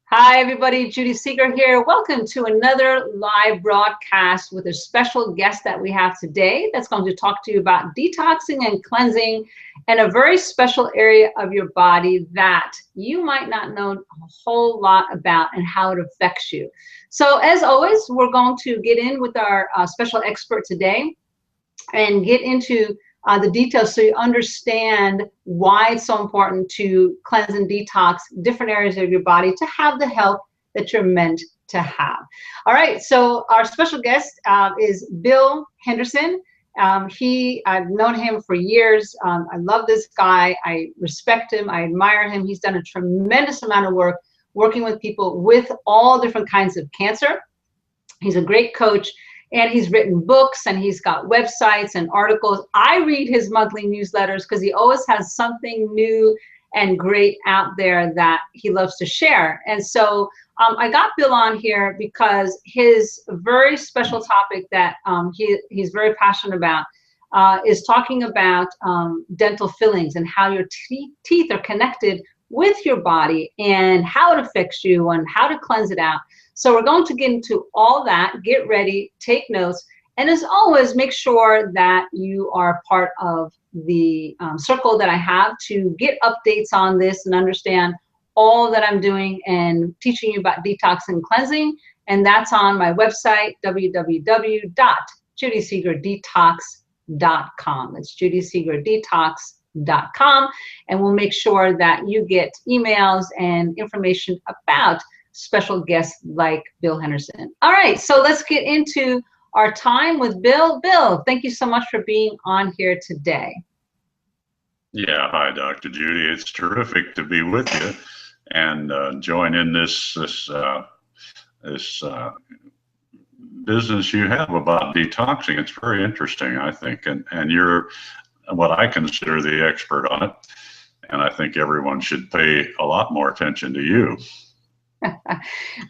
Hi, everybody. Judy Seeger here. Welcome to another live broadcast with a special guest that we have today that's going to talk to you about detoxing and cleansing and a very special area of your body that you might not know a whole lot about and how it affects you. So as always, we're going to get in with our special expert today and get into the details so you understand why it's so important to cleanse and detox different areas of your body to have the health that you're meant to have. All right, so our special guest is Bill Henderson. I've known him for years. I love this guy. I respect him. I admire him. He's done a tremendous amount of work working with people with all different kinds of cancer. He's a great coach. And he's written books and he's got websites and articles. I read his monthly newsletters because he always has something new and great out there that he loves to share. And so I got Bill on here because his very special topic that he's very passionate about is talking about dental fillings and how your teeth are connected with your body and how it affects you and how to cleanse it out. So we're going to get into all that. Get ready, take notes, and as always, make sure that you are part of the circle that I have to get updates on this and understand all that I'm doing and teaching you about detox and cleansing. And that's on my website, www.judyseegerdetox.com. It's judyseegerdetox.com, and we'll make sure that you get emails and information about special guests like Bill Henderson. All right, so let's get into our time with Bill. Bill, thank you so much for being on here today. Yeah, hi, Dr. Judy. It's terrific to be with you and join in this business you have about detoxing. It's very interesting, I think, and you're what I consider the expert on it, and I think everyone should pay a lot more attention to you.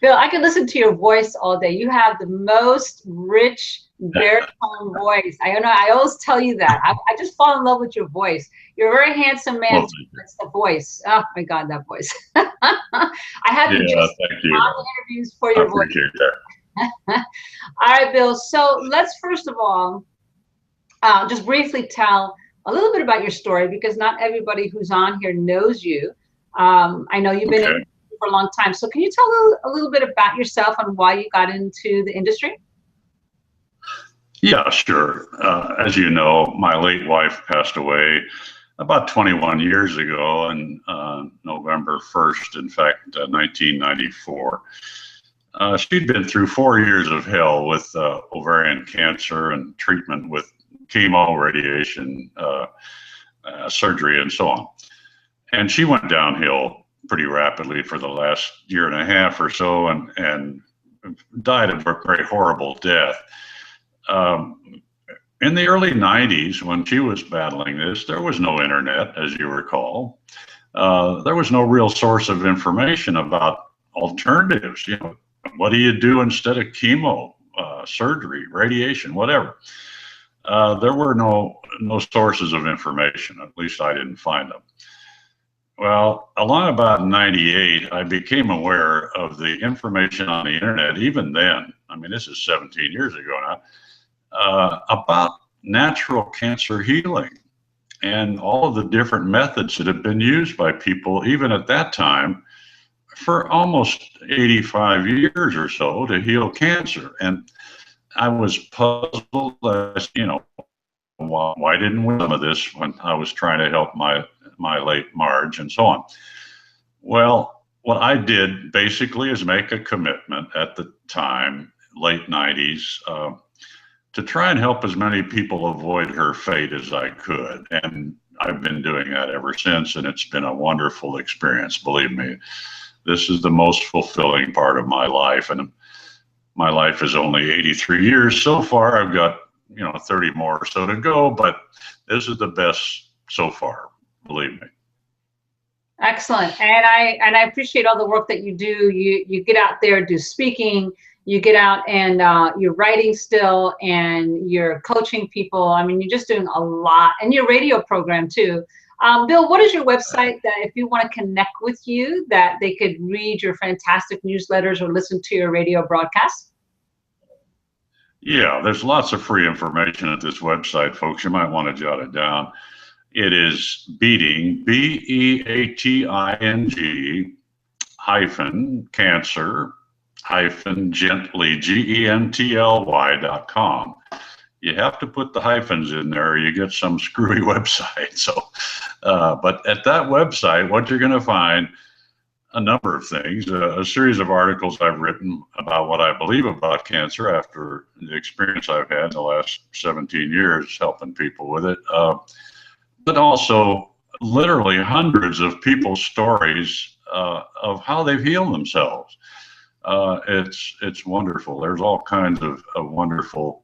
Bill, I can listen to your voice all day. You have the most rich baritone voice. I know. I always tell you that. I just fall in love with your voice. You're a very handsome man. Well, it's the voice. Oh my God, that voice. I had to just thank you. interviews for your voice. All right, Bill. So let's first of all just briefly tell a little bit about your story because not everybody who's on here knows you. I know you've been in for a long time. So can you tell a little bit about yourself and why you got into the industry? Yeah, sure. As you know, my late wife passed away about 21 years ago on November 1st, in fact, 1994. She'd been through 4 years of hell with ovarian cancer and treatment with chemo, radiation, surgery, and so on. And she went downhill pretty rapidly for the last year and a half or so and died of a very horrible death. In the early 90s, when she was battling this, there was no internet, as you recall. There was no real source of information about alternatives. You know, what do you do instead of chemo, surgery, radiation, whatever? There were no sources of information. At least I didn't find them. Well, along about 98, I became aware of the information on the internet, even then, I mean, this is 17 years ago now, about natural cancer healing and all of the different methods that have been used by people, even at that time, for almost 85 years or so to heal cancer. And I was puzzled as, you know, why didn't we do some of this when I was trying to help my late Marge and so on? Well, what I did basically is make a commitment at the time, late 90s, to try and help as many people avoid her fate as I could. And I've been doing that ever since, and it's been a wonderful experience, believe me. This is the most fulfilling part of my life, and my life is only 83 years so far. I've got 30 more or so to go, but this is the best so far, believe me. Excellent. And I appreciate all the work that you do. You get out there, do speaking, you get out and you're writing still, and you're coaching people. I mean, you're just doing a lot, and your radio program too. Bill, what is your website that if you want to connect with you, that they could read your fantastic newsletters or listen to your radio broadcasts? Yeah, there's lots of free information at this website, folks. You might want to jot it down. It is beating, BEATING, hyphen, cancer, hyphen, gently, GENTLY.com. You have to put the hyphens in there or you get some screwy website. So, but at that website, what you're going to find, a number of things, a series of articles I've written about what I believe about cancer after the experience I've had in the last 17 years helping people with it, but also literally hundreds of people's stories of how they've healed themselves. It's wonderful. There's all kinds of wonderful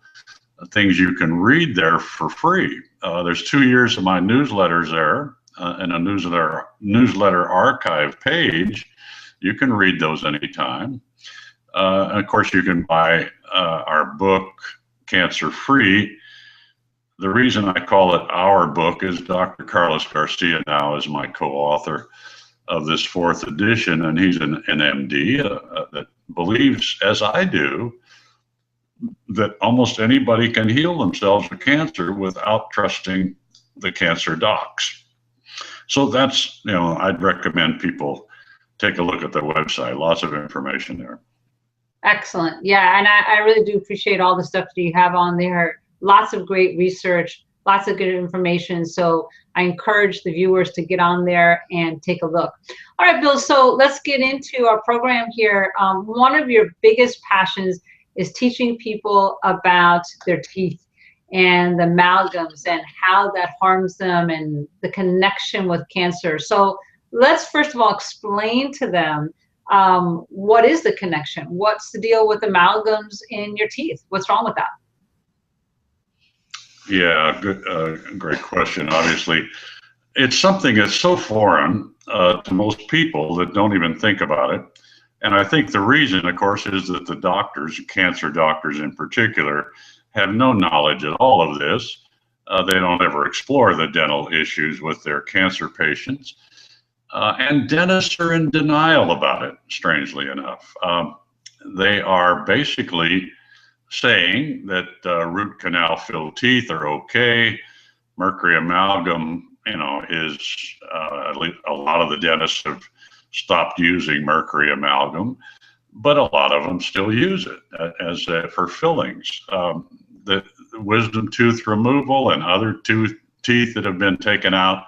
things you can read there for free. There's 2 years of my newsletters there. And a newsletter archive page. You can read those anytime. And of course, you can buy our book, Cancer Free. The reason I call it our book is Dr. Carlos Garcia now is my co-author of this 4th edition, and he's an MD that believes, as I do, that almost anybody can heal themselves of cancer without trusting the cancer docs. So that's, I'd recommend people take a look at the website. Lots of information there. Excellent. Yeah, and I really do appreciate all the stuff that you have on there. Lots of great research, lots of good information. So I encourage the viewers to get on there and take a look. All right, Bill, so let's get into our program here. One of your biggest passions is teaching people about their teeth and the amalgams and how that harms them and the connection with cancer. So let's first of all explain to them what is the connection? What's the deal with amalgams in your teeth? What's wrong with that? Yeah, good, great question. Obviously, it's something that's so foreign to most people that don't even think about it. And I think the reason, of course, is that the doctors, cancer doctors in particular, have no knowledge at all of this. They don't ever explore the dental issues with their cancer patients. And dentists are in denial about it, strangely enough. They are basically saying that root canal filled teeth are okay. Mercury amalgam, is at least a lot of the dentists have stopped using mercury amalgam, but a lot of them still use it as for fillings. The wisdom tooth removal and other teeth that have been taken out,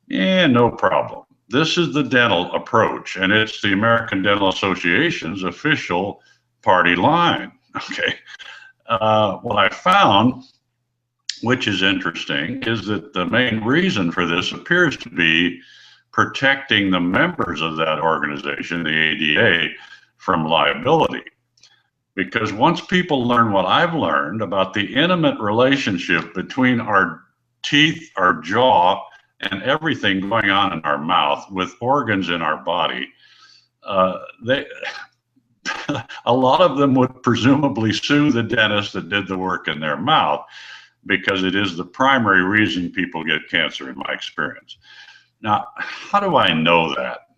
no problem. This is the dental approach, and it's the American Dental Association's official party line. Okay. What I found, which is interesting, is that the main reason for this appears to be protecting the members of that organization, the ADA, from liability. Because once people learn what I've learned about the intimate relationship between our teeth, our jaw, and everything going on in our mouth with organs in our body, a lot of them would presumably sue the dentist that did the work in their mouth, because it is the primary reason people get cancer, in my experience. Now, how do I know that,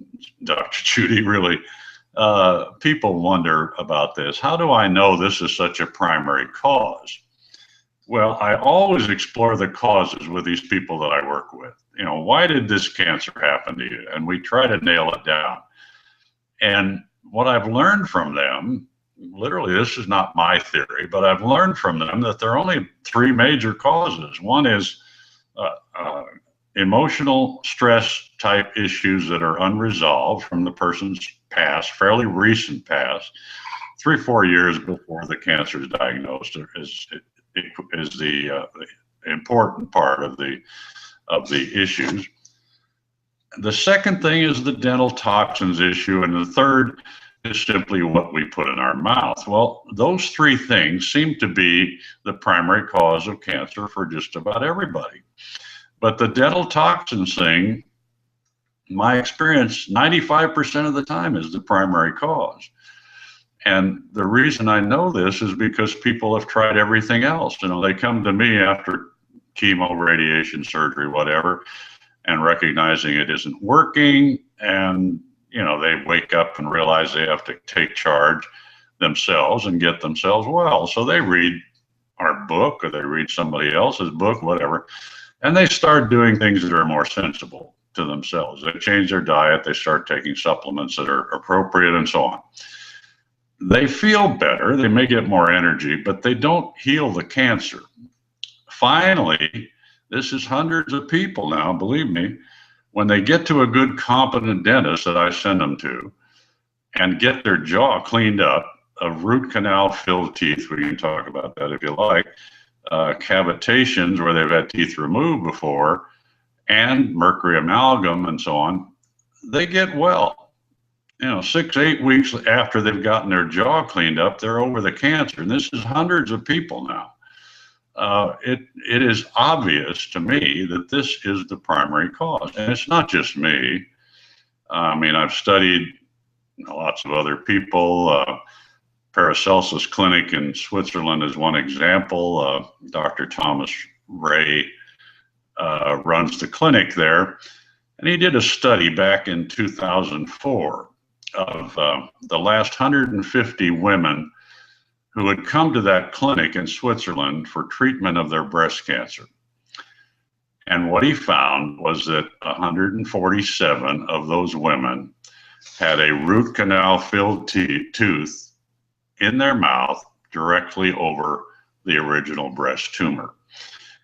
Dr. Judy? Really, people wonder about this. How do I know this is such a primary cause? Well, I always explore the causes with these people that I work with. Why did this cancer happen to you? And we try to nail it down. And what I've learned from them, literally, this is not my theory, but I've learned from them that there are only 3 major causes. One is emotional stress type issues that are unresolved from the person's past, fairly recent past, 3-4 years before the cancer is diagnosed, is the important part of the issues. The second thing is the dental toxins issue, and the third is simply what we put in our mouth. Well, those 3 things seem to be the primary cause of cancer for just about everybody. But the dental toxins thing, my experience, 95% of the time is the primary cause. And the reason I know this is because people have tried everything else. They come to me after chemo, radiation, surgery, whatever, and recognizing it isn't working. And, they wake up and realize they have to take charge themselves and get themselves well. So they read our book, or they read somebody else's book, whatever, and they start doing things that are more sensible to themselves. They change their diet, they start taking supplements that are appropriate, and so on. They feel better, they may get more energy, but they don't heal the cancer. Finally, this is hundreds of people now, believe me, when they get to a good, competent dentist that I send them to and get their jaw cleaned up of root canal filled teeth, we can talk about that if you like, cavitations where they've had teeth removed before, and mercury amalgam and so on, they get well. 6, 8 weeks after they've gotten their jaw cleaned up, they're over the cancer. And this is hundreds of people now. It is obvious to me that this is the primary cause. And it's not just me. I mean, I've studied lots of other people. Paracelsus Clinic in Switzerland is one example. Dr. Thomas Ray runs the clinic there. And he did a study back in 2004 of the last 150 women who had come to that clinic in Switzerland for treatment of their breast cancer. And what he found was that 147 of those women had a root canal filled tooth in their mouth directly over the original breast tumor.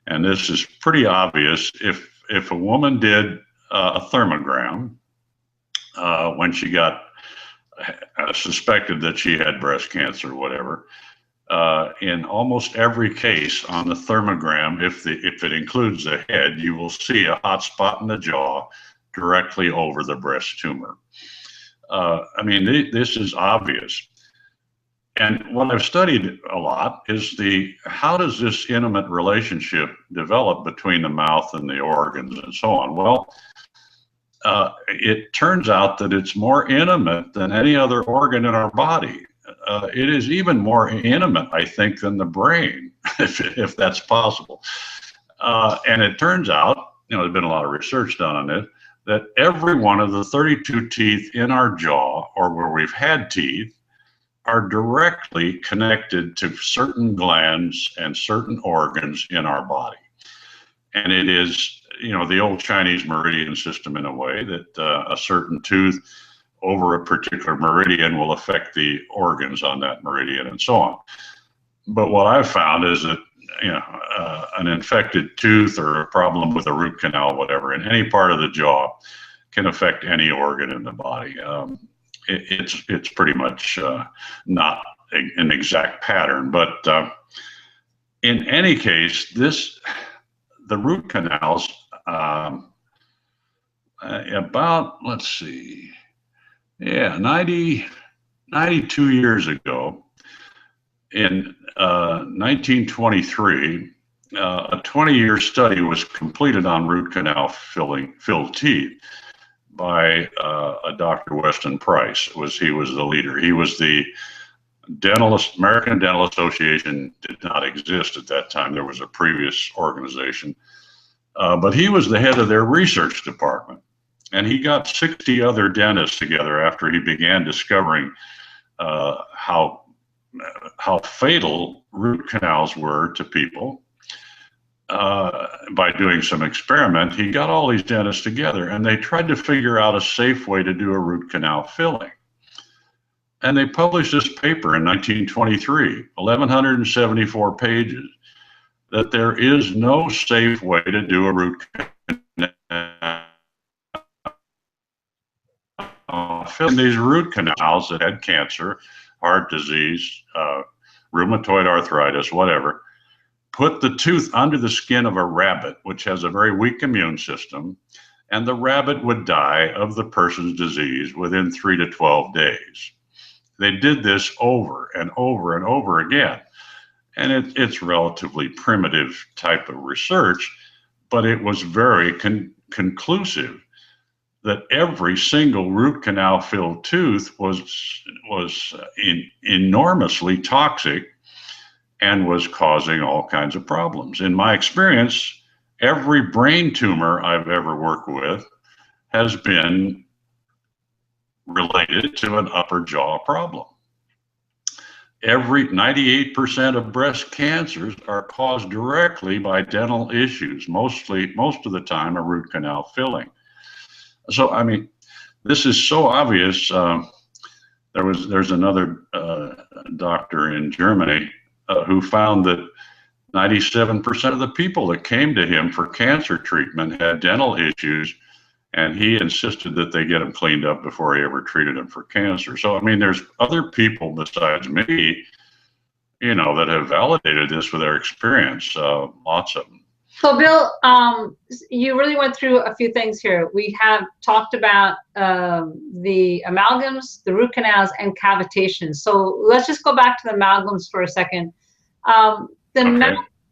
And this is pretty obvious. If a woman did a thermogram when she got suspected that she had breast cancer or whatever, in almost every case on the thermogram, if it includes the head, you will see a hot spot in the jaw directly over the breast tumor. I mean, this is obvious. And what I've studied a lot is how does this intimate relationship develop between the mouth and the organs and so on? Well, it turns out that it's more intimate than any other organ in our body. It is even more intimate, I think, than the brain, if that's possible. And it turns out, there's been a lot of research done on it, that every one of the 32 teeth in our jaw, or where we've had teeth, are directly connected to certain glands and certain organs in our body. And it is, the old Chinese meridian system in a way that a certain tooth over a particular meridian will affect the organs on that meridian and so on. But what I've found is that, an infected tooth or a problem with a root canal, whatever, in any part of the jaw can affect any organ in the body. It's pretty much not an exact pattern, but in any case, the root canals, about, let's see, 92 years ago, in 1923, a 20-year study was completed on root canal filled teeth by a Dr. Weston Price. He was the leader. He was the American Dental Association did not exist at that time. There was a previous organization, but he was the head of their research department. And he got 60 other dentists together after he began discovering how fatal root canals were to people. By doing some experiment, he got all these dentists together and they tried to figure out a safe way to do a root canal filling. And they published this paper in 1923, 1,174 pages, that there is no safe way to do a root canal filling. These root canals that had cancer, heart disease, rheumatoid arthritis, whatever, put the tooth under the skin of a rabbit, which has a very weak immune system, and the rabbit would die of the person's disease within 3 to 12 days. They did this over and over and over again. And it's relatively primitive type of research, but it was very conclusive that every single root canal filled tooth was enormously toxic and was causing all kinds of problems. In my experience, Every brain tumor I've ever worked with has been related to an upper jaw problem. 98% of breast cancers are caused directly by dental issues, most of the time a root canal filling. So, I mean, this is so obvious. There's another doctor in Germany who found that 97% of the people that came to him for cancer treatment had dental issues, and he insisted that they get them cleaned up before he ever treated them for cancer. So, I mean, there's other people besides me, you know, that have validated this with their experience, lots of them. So, Bill, you really went through a few things here. We have talked about the amalgams, the root canals, and cavitation. So let's just go back to the amalgams for a second.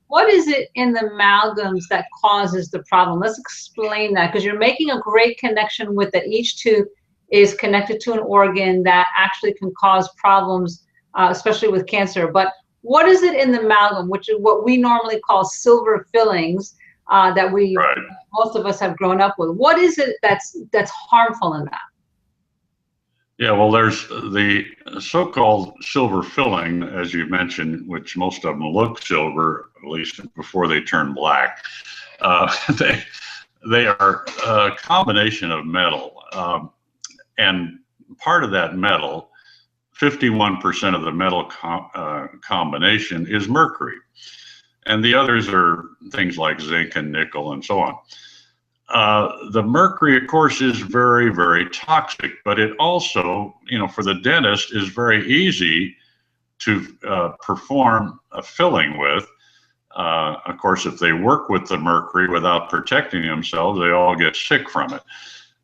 What is it in the amalgams that causes the problem? Let's explain that, because you're making a great connection with that each tooth is connected to an organ that actually can cause problems, especially with cancer. But what is it in the amalgam, which is what we normally call silver fillings, that most of us have grown up with? What is it that's harmful in that? Yeah, well, there's the so-called silver filling, as you mentioned, which most of them look silver, at least before they turn black. They are a combination of metal, and part of that metal, 51% of the metal combination is mercury, and the others are things like zinc and nickel and so on. The mercury, of course, is very, very toxic, but it also, you know, for the dentist is very easy to perform a filling with. Of course, if they work with the mercury without protecting themselves, they all get sick from it.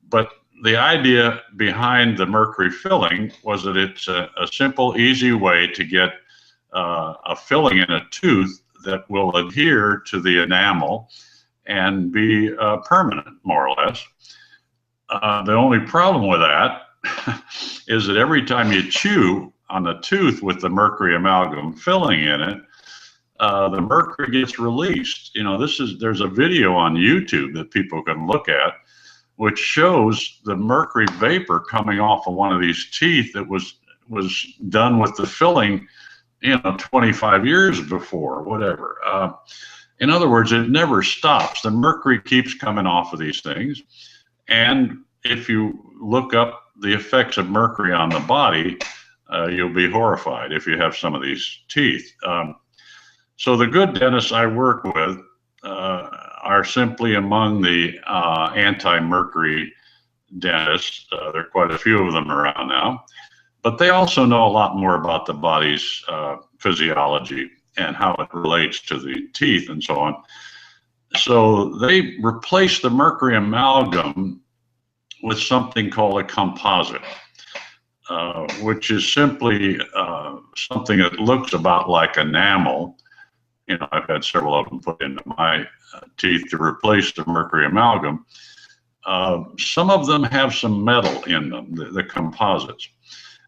But the idea behind the mercury filling was that it's a simple, easy way to get a filling in a tooth that will adhere to the enamel and be permanent, more or less. The only problem with that is that every time you chew on the tooth with the mercury amalgam filling in it, the mercury gets released. You know, there's a video on YouTube that people can look at, which shows the mercury vapor coming off of one of these teeth that was done with the filling, you know, 25 years before, whatever. In other words, it never stops. The mercury keeps coming off of these things. And if you look up the effects of mercury on the body, you'll be horrified if you have some of these teeth. So the good dentists I work with are simply among the anti-mercury dentists. There are quite a few of them around now, but they also know a lot more about the body's physiology and how it relates to the teeth and so on. So they replace the mercury amalgam with something called a composite, which is simply something that looks about like enamel. You know, I've had several of them put into my teeth to replace the mercury amalgam. Some of them have some metal in them, the composites.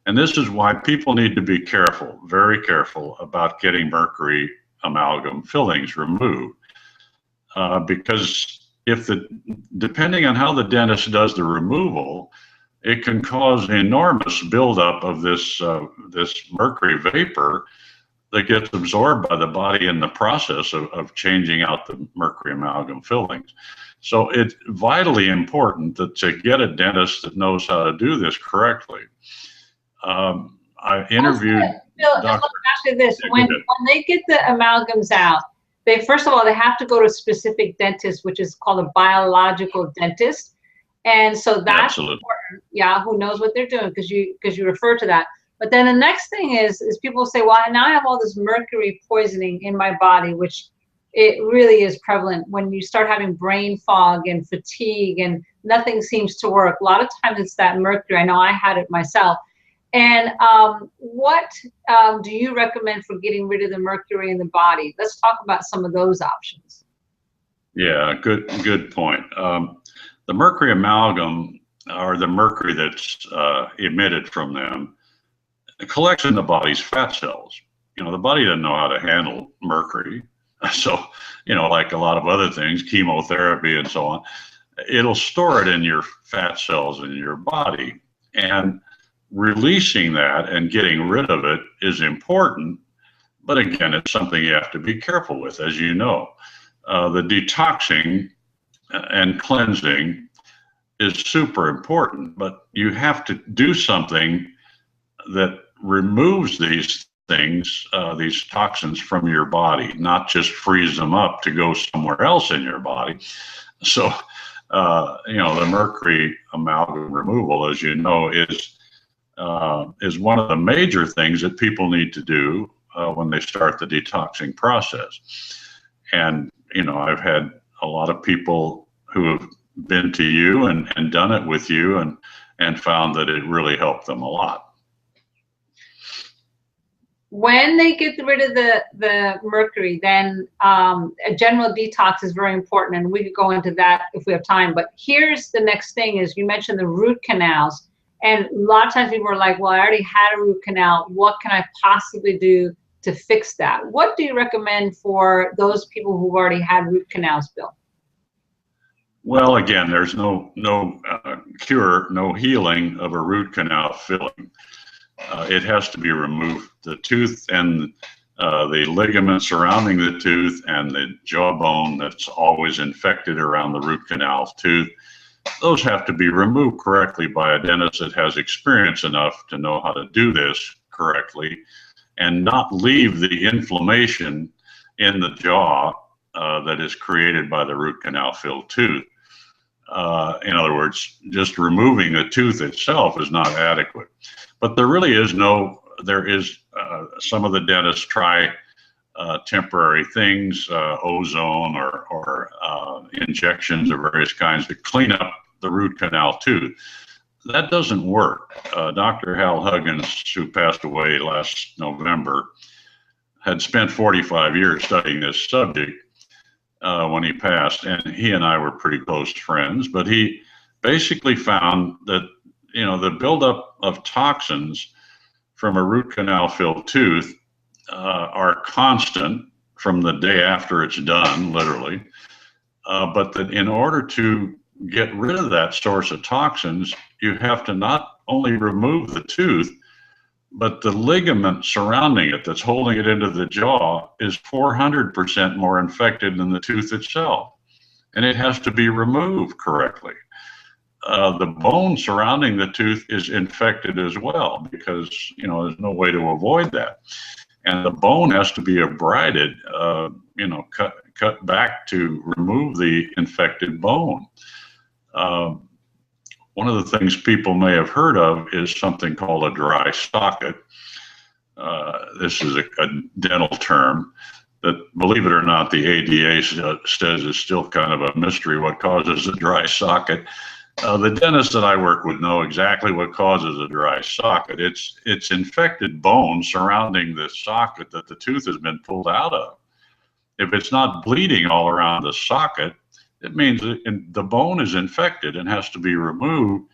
And this is why people need to be careful, very careful about getting mercury amalgam fillings removed. Because depending on how the dentist does the removal, it can cause enormous buildup of this mercury vapor that gets absorbed by the body in the process of changing out the mercury amalgam fillings. So it's vitally important to get a dentist that knows how to do this correctly. I interviewed Bill, let me ask you this. When they get the amalgams out, first of all, they have to go to a specific dentist, which is called a biological dentist. And so that's important. Yeah, who knows what they're doing, because you refer to that. But then the next thing is people say, well, now I have all this mercury poisoning in my body, which it really is prevalent when you start having brain fog and fatigue and nothing seems to work. A lot of times it's that mercury. I know I had it myself. And what do you recommend for getting rid of the mercury in the body? Let's talk about some of those options. Yeah, good point. The mercury amalgam, or the mercury that's emitted from them, it collects in the body's fat cells. You know, the body doesn't know how to handle mercury. So, like a lot of other things, chemotherapy and so on, it'll store it in your fat cells in your body. And releasing that and getting rid of it is important. But again, it's something you have to be careful with, as you know. The detoxing and cleansing is super important, but you have to do something that removes these things, these toxins from your body, not just freeze them up to go somewhere else in your body. So, the mercury amalgam removal, as you know, is one of the major things that people need to do when they start the detoxing process. And, I've had a lot of people who have been to you and done it with you and found that it really helped them a lot. When they get rid of the mercury, then a general detox is very important, and we could go into that if we have time. But here's the next thing: is you mentioned the root canals, and a lot of times people are like, "Well, I already had a root canal. What can I possibly do to fix that?" What do you recommend for those people who've already had root canals, Bill? Well, again, there's no cure, no healing of a root canal filling. It has to be removed. The tooth and the ligament surrounding the tooth and the jawbone that's always infected around the root canal tooth, those have to be removed correctly by a dentist that has experience enough to know how to do this correctly and not leave the inflammation in the jaw that is created by the root canal filled tooth. In other words, just removing the tooth itself is not adequate. But there really is some of the dentists try temporary things, ozone or injections of various kinds to clean up the root canal tooth. That doesn't work. Dr. Hal Huggins, who passed away last November, had spent 45 years studying this subject when he passed, and he and I were pretty close friends, but he basically found that the buildup of toxins from a root canal filled tooth are constant from the day after it's done, literally. But that in order to get rid of that source of toxins, you have to not only remove the tooth, but the ligament surrounding it that's holding it into the jaw is 400% more infected than the tooth itself. And it has to be removed correctly. The bone surrounding the tooth is infected as well because, there's no way to avoid that. And the bone has to be abraded, cut back to remove the infected bone. One of the things people may have heard of is something called a dry socket. This is a dental term that, believe it or not, the ADA says is still kind of a mystery what causes a dry socket. The dentists that I work with know exactly what causes a dry socket. It's infected bone surrounding the socket that the tooth has been pulled out of. If it's not bleeding all around the socket, it means the bone is infected and has to be removed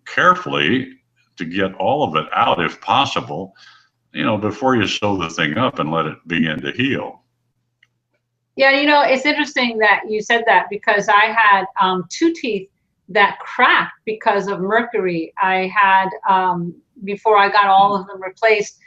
carefully to get all of it out if possible, before you sew the thing up and let it begin to heal. Yeah, it's interesting that you said that because I had 2 teeth that cracked because of mercury. I had, before I got all of them replaced,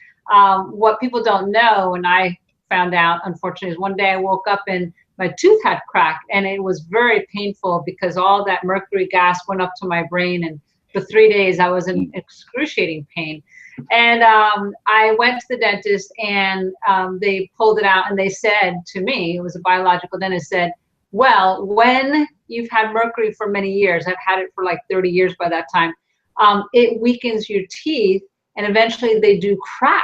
what people don't know, and I found out, unfortunately, is one day I woke up and my tooth had cracked, and it was very painful because all that mercury gas went up to my brain, and for 3 days I was in excruciating pain. And I went to the dentist, and they pulled it out, and they said to me, it was a biological dentist, said, well, when you've had mercury for many years, I've had it for like 30 years by that time, it weakens your teeth, and eventually they do crack.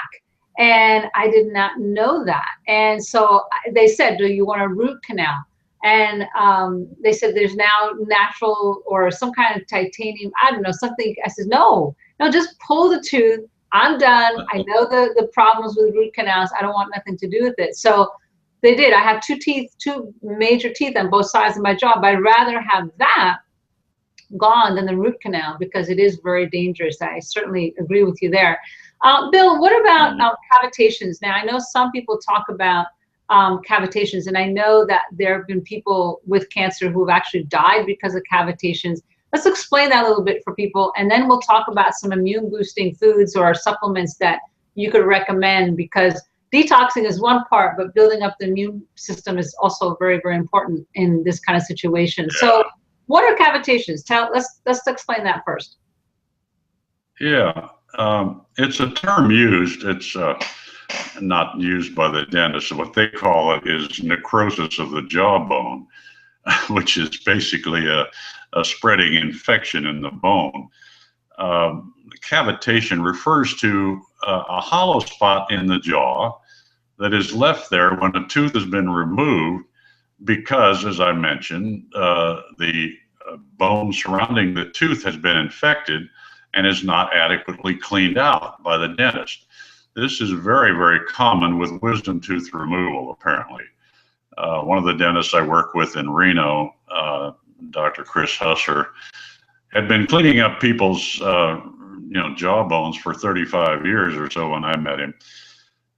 And I did not know that. And so they said, do you want a root canal? And they said, there's now natural or some kind of titanium, I don't know, something. I said, no, just pull the tooth. I'm done. I know the problems with root canals. I don't want nothing to do with it. So they did. I have 2 major teeth on both sides of my jaw, but I'd rather have that gone than the root canal because it is very dangerous. I certainly agree with you there. Bill, what about cavitations? Now, I know some people talk about cavitations. And I know that there have been people with cancer who have actually died because of cavitations. Let's explain that a little bit for people, and then we'll talk about some immune boosting foods or supplements that you could recommend, because detoxing is one part, but building up the immune system is also very, very important in this kind of situation. Yeah. So what are cavitations? Let's explain that first. Yeah, it's a term used. It's not used by the dentist. What they call it is necrosis of the jawbone, which is basically a spreading infection in the bone. Cavitation refers to a hollow spot in the jaw that is left there when a tooth has been removed because, as I mentioned, the bone surrounding the tooth has been infected and is not adequately cleaned out by the dentist. This is very, very common with wisdom tooth removal, apparently. One of the dentists I work with in Reno, Dr. Chris Husser, had been cleaning up people's jaw bones for 35 years or so when I met him.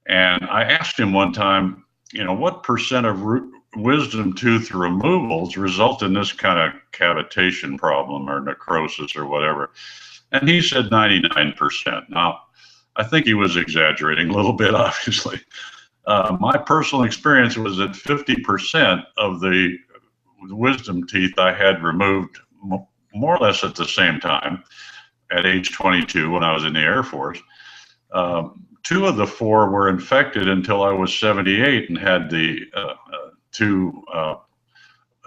And I asked him one time, what percent of wisdom tooth removals result in this kind of cavitation problem or necrosis or whatever? And he said 99%. Now, I think he was exaggerating a little bit, obviously. My personal experience was that 50% of the wisdom teeth I had removed more or less at the same time at age 22 when I was in the Air Force. 2 of the 4 were infected until I was 78 and had the 2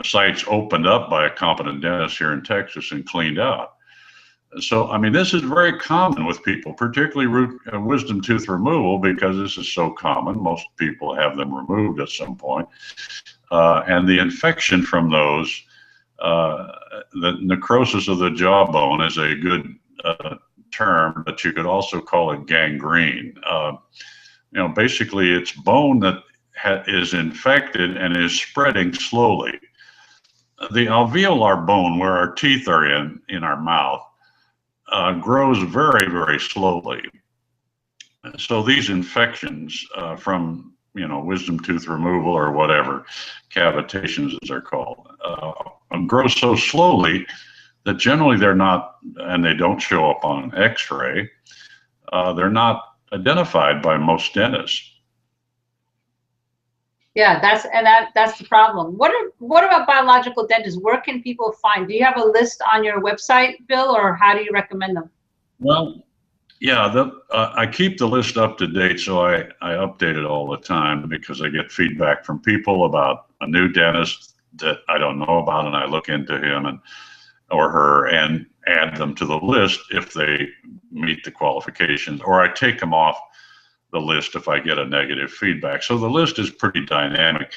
sites opened up by a competent dentist here in Texas and cleaned out. So, I mean, this is very common with people, particularly wisdom tooth removal, because this is so common. Most people have them removed at some point. And the infection from those, the necrosis of the jawbone is a good term, but you could also call it gangrene. Basically it's bone that is infected and is spreading slowly. The alveolar bone, where our teeth are in our mouth, grows very, very slowly. So these infections from wisdom tooth removal or whatever, cavitations as they're called, grow so slowly that generally they're not, and they don't show up on an x-ray, they're not identified by most dentists. Yeah, that's the problem. What about biological dentists? Where can people find? Do you have a list on your website, Bill, or how do you recommend them? Well, yeah, I keep the list up to date, so I update it all the time because I get feedback from people about a new dentist that I don't know about, and I look into him or her and add them to the list if they meet the qualifications, or I take them off the list if I get a negative feedback. So the list is pretty dynamic.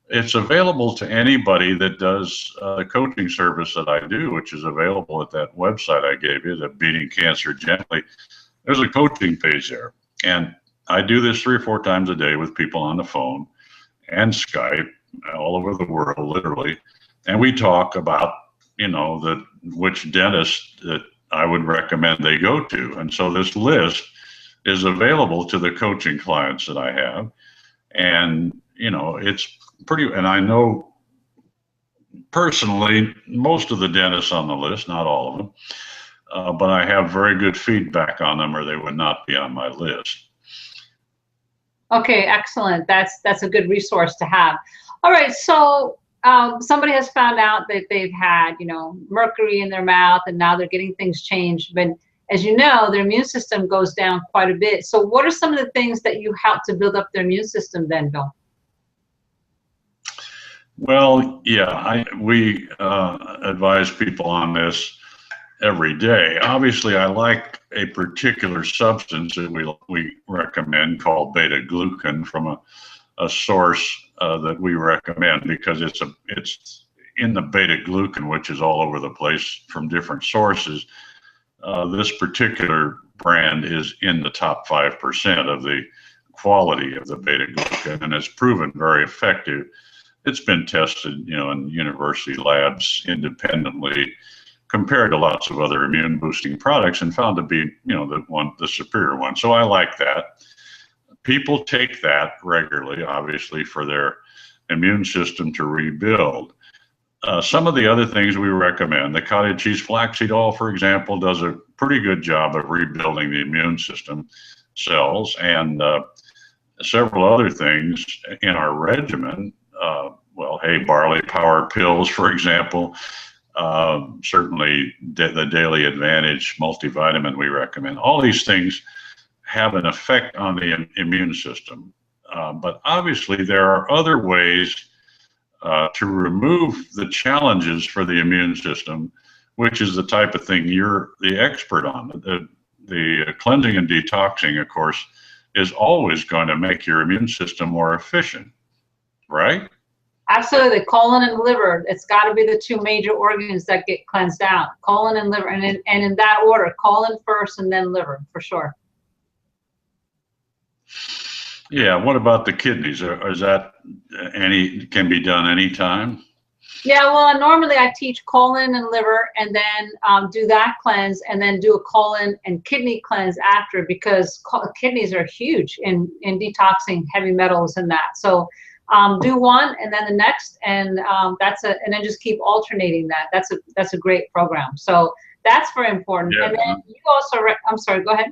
It's available to anybody that does the coaching service that I do, which is available at that website I gave you, the Beating Cancer Gently. There's a coaching page there. And I do this 3 or 4 times a day with people on the phone and Skype all over the world, literally. And we talk about, which dentist that I would recommend they go to. And so this list is available to the coaching clients that I have. And, it's pretty, and I know personally most of the dentists on the list, not all of them, but I have very good feedback on them or they would not be on my list. Okay, excellent. That's a good resource to have. All right, so somebody has found out that they've had, mercury in their mouth and now they're getting things changed. But as you know, their immune system goes down quite a bit. So what are some of the things that you help to build up their immune system then, Bill? Well, yeah, we advise people on this every day. Obviously, I like a particular substance that we recommend called beta glucan from a source that we recommend because it's in the beta glucan, which is all over the place from different sources. This particular brand is in the top 5% of the quality of the beta glucan and has proven very effective. It's been tested, in university labs independently, compared to lots of other immune boosting products, and found to be, the superior one. So I like that. people take that regularly, obviously, for their immune system to rebuild. Some of the other things we recommend, the cottage cheese flaxseed oil, for example, does a pretty good job of rebuilding the immune system cells, and several other things in our regimen. Well, hay barley power pills, for example, certainly the Daily Advantage multivitamin we recommend. All these things have an effect on the immune system. But obviously there are other ways to remove the challenges for the immune system, which is the type of thing you're the expert on. The cleansing and detoxing, of course, is always going to make your immune system more efficient, right? Absolutely. Colon and liver. It's got to be the two major organs that get cleansed out. Colon and liver, and in that order, colon first and then liver, for sure. Yeah. What about the kidneys? Is that can be done anytime? Yeah, well, normally I teach colon and liver, and then do that cleanse, and then do a colon and kidney cleanse after, because kidneys are huge in detoxing heavy metals and that. So do one and then the next, and and then just keep alternating that. That's a great program. So that's very important. Yeah. And then you also, I'm sorry, go ahead.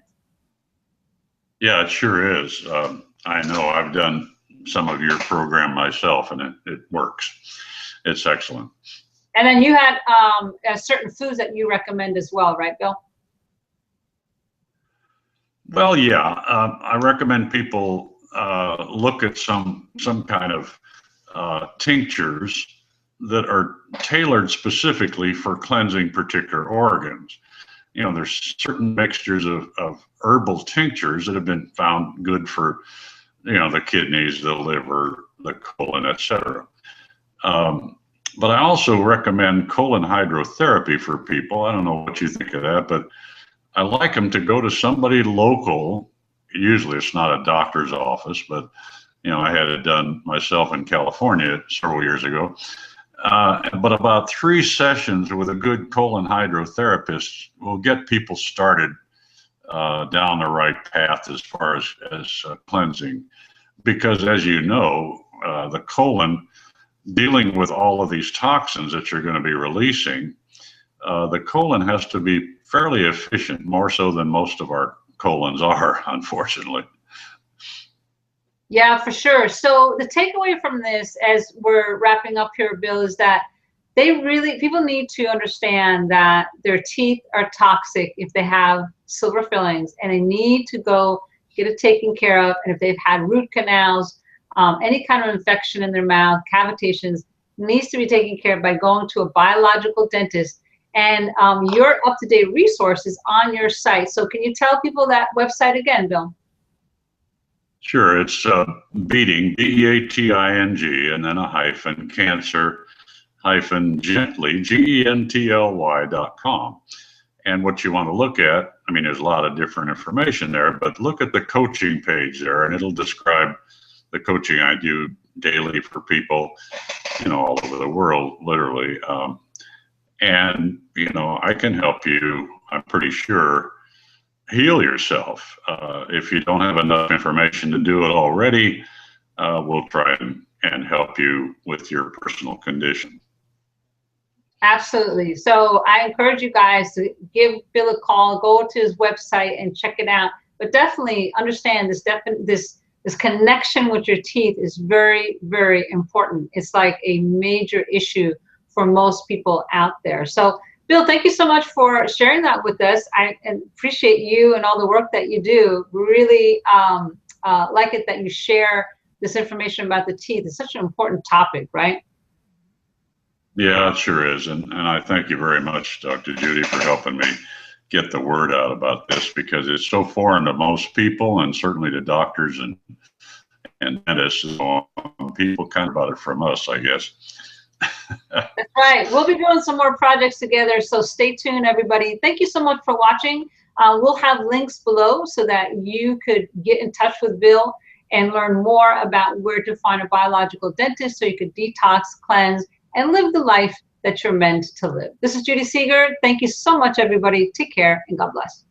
Yeah, it sure is. I know I've done some of your program myself, and it works. It's excellent. And then you had certain foods that you recommend as well, right, Bill? Well, yeah, I recommend people look at some kind of tinctures that are tailored specifically for cleansing particular organs. You know, there's certain mixtures of herbal tinctures that have been found good for, you know, the kidneys, the liver, the colon, etc. But I also recommend colon hydrotherapy for people. I don't know what you think of that, but I like them to go to somebody local. Usually it's not a doctor's office, but, you know, I had it done myself in California several years ago. But about 3 sessions with a good colon hydrotherapist will get people started down the right path as far as cleansing. Because as you know, the colon, dealing with all of these toxins that you're going to be releasing, the colon has to be fairly efficient, more so than most of our colons are, unfortunately. Yeah, for sure. So the takeaway from this, as we're wrapping up here, Bill, is that people need to understand that their teeth are toxic if they have silver fillings, and they need to go get it taken care of. And if they've had root canals, any kind of infection in their mouth, cavitations, needs to be taken care of by going to a biological dentist. And your up-to-date resources on your site. So can you tell people that website again, Bill? Sure. It's beating, BEATING, and then a hyphen, cancer hyphen gently, GENTLY.com. And what you want to look at, I mean, there's a lot of different information there, but look at the coaching page there, and it'll describe the coaching I do daily for people, you know, all over the world, literally. And, you know, I can help you, I'm pretty sure, heal yourself. If you don't have enough information to do it already, we'll try and help you with your personal condition. Absolutely. So I encourage you guys to give Bill a call, go to his website and check it out. But definitely understand this connection with your teeth is very, very important. It's like a major issue for most people out there. So Bill, thank you so much for sharing that with us. I appreciate you and all the work that you do. Really like it that you share this information about the teeth. It's such an important topic, right? Yeah, it sure is. And I thank you very much, Dr. Judy, for helping me get the word out about this, because it's so foreign to most people, and certainly to doctors and dentists. So people kind of about it from us, I guess. That's right. We'll be doing some more projects together, so stay tuned, everybody. Thank you so much for watching. We'll have links below so that you could get in touch with Bill and learn more about where to find a biological dentist so you could detox, cleanse, and live the life that you're meant to live. This is Judy Seeger. Thank you so much, everybody. Take care and God bless.